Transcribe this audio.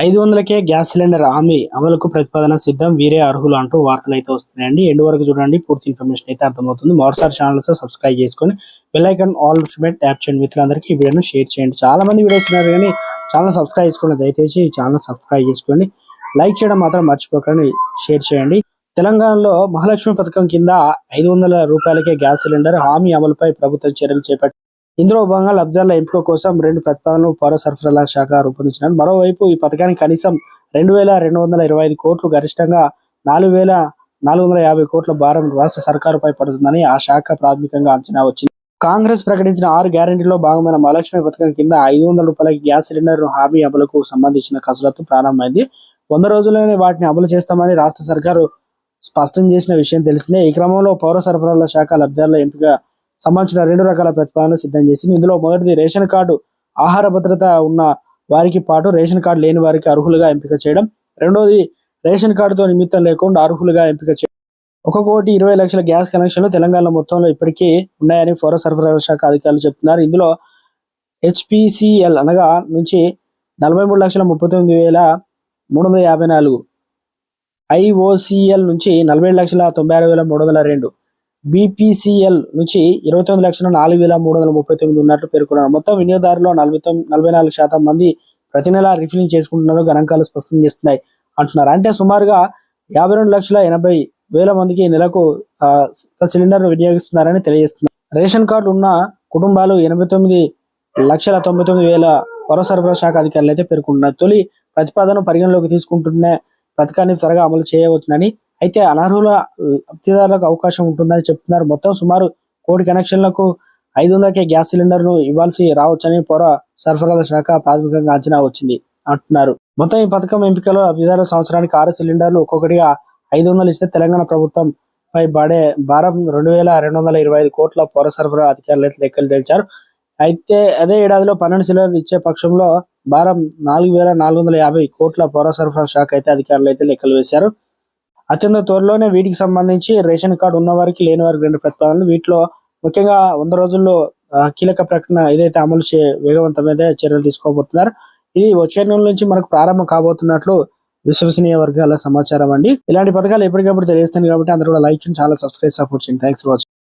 500కే gas cylinder హామీ అమలుకు ప్రతిపాదన సిద్ధం, వీరే అర్హులు అంటూ వార్తలు అయితే వస్తున్నాయండి. ఎండ్ వరకు చూడండి, పూర్తి ఇన్ఫర్మేషన్ అయితే అర్థమవుతుంది. మరోసారి ఛానల్స్ సబ్స్క్రైబ్ చేసుకొని బెల్ ఐకాన్ ఆల్ ట్యాప్ చేయండి. మిత్రులందరికీ ఈ వీడియోను షేర్ చేయండి. చాలా మంది వీడియో చూస్తున్నారు కానీ ఛానల్ సబ్స్క్రైబ్ చేసుకోండి. దయచేసి ఛానల్ సబ్స్క్రైబ్ చేసుకోండి. లైక్ చేయడం మాత్రం మర్చిపోకండి, షేర్ చేయండి. తెలంగాణలో మహాలక్ష్మి పథకం కింద 500 రూపాయలకే గ్యాస్ సిలిండర్ హామీ అమలుపై ప్రభుత్వం చర్యలు చేపట్టింది. ఇందులో భాగంగా లబ్ధిదారుల ఎంపిక కోసం 2 ప్రతిపాదనలు పౌర సరఫరాల శాఖ రూపొందించినారు. మరోవైపు ఈ పథకానికి కనీసం 2,225 కోట్లు, గరిష్టంగా 4,450 కోట్ల భారం రాష్ట్ర సర్కారుపై పడుతుందని ఆ శాఖ ప్రాథమికంగా అంచనా వచ్చింది. కాంగ్రెస్ ప్రకటించిన 6 గ్యారెంటీలో భాగమైన మహాలక్ష్మి పథకం కింద 500 రూపాయలకి గ్యాస్ సిలిండర్ హామీ అమలుకు సంబంధించిన కసరత్తు ప్రారంభమైంది. 100 రోజుల్లోనే వాటిని అమలు చేస్తామని రాష్ట్ర సర్కారు స్పష్టం చేసిన విషయం తెలిసిందే. ఈ క్రమంలో పౌర సరఫరాల శాఖ లబ్ధిదారుల ఎంపిక సంబంధించిన 2 రకాల ప్రతిపాదనలు సిద్ధం చేసింది. ఇందులో మొదటిది రేషన్ కార్డు ఆహార భద్రత ఉన్న వారికి పాటు రేషన్ కార్డు లేని వారికి అర్హులుగా ఎంపిక చేయడం. రెండోది రేషన్ కార్డుతో నిమిత్తం లేకుండా అర్హులుగా ఎంపిక చేయడం. 1,20,00,000 గ్యాస్ కనెక్షన్లు తెలంగాణ మొత్తంలో ఇప్పటికీ ఉన్నాయని పౌర సరఫరాల శాఖ అధికారులు చెప్తున్నారు. ఇందులో హెచ్పిసిఎల్ అనగా నుంచి 43,39,354, ఐఓసిఎల్ నుంచి 47,96,302, బీపీసీఎల్ నుంచి 29,04,339 ఉన్నట్లు పేర్కొన్నారు. మొత్తం వినియోగదారులో 44% మంది ప్రతి నెల రిఫిలింగ్ చేసుకుంటున్నారు. గణాంకాలు స్పష్టం చేస్తున్నాయి అంటున్నారు. అంటే సుమారుగా 52,80,000 మందికి నెలకు సిలిండర్ వినియోగిస్తున్నారని తెలియజేస్తున్నారు. రేషన్ కార్డు ఉన్న కుటుంబాలు 89,99,000 పౌర సరఫరా శాఖ అధికారులు అయితే పేర్కొంటున్నారు. తొలి ప్రతిపాదన పరిగణలోకి తీసుకుంటూనే పథకాన్ని త్వరగా అమలు చేయవచ్చునని, అయితే అనర్హుల లబ్ధిదారులకు అవకాశం ఉంటుందని చెప్తున్నారు. మొత్తం సుమారు 1,00,00,000 కనెక్షన్లకు 500కే గ్యాస్ సిలిండర్ ను ఇవ్వాల్సి రావచ్చని పౌర సరఫరాల శాఖ ప్రాథమికంగా అంచనా వచ్చింది అంటున్నారు. మొత్తం ఈ పథకం ఎంపికలో లబ్ధిదారులు సంవత్సరానికి 6 సిలిండర్లు ఒక్కొక్కటిగా 500 ఇస్తే తెలంగాణ ప్రభుత్వం పై పడే భారం 2,225 కోట్ల పౌర సరఫరా అధికారులు అయితే లెక్కలు తేల్చారు. అయితే అదే ఏడాదిలో 12 సిలిండర్లు ఇచ్చే పక్షంలో భారం 4,450 కోట్ల పౌర సరఫరా శాఖ అయితే అధికారులు అయితే లెక్కలు వేశారు. అత్యంత త్వరలోనే వీటికి సంబంధించి రేషన్ కార్డు ఉన్న వారికి లేని వారికి 2 ప్రతిపాదనలు, వీటిలో ముఖ్యంగా 100 రోజుల్లో కీలక ప్రకటన ఏదైతే అమలు వేగవంతమైన చర్యలు తీసుకోబోతున్నారు. ఇది వచ్చే నెల నుంచి మనకు ప్రారంభం కాబోతున్నట్లు విశ్వసనీయ వర్గాల సమాచారం అండి. ఇలాంటి పథకాలు ఎప్పటికప్పుడు తెలియస్తాయి కాబట్టి అందరూ కూడా లైక్ చేయండి, చాలా సబ్స్క్రైబ్ సపోర్ట్ చేయండి. Thanks for watching.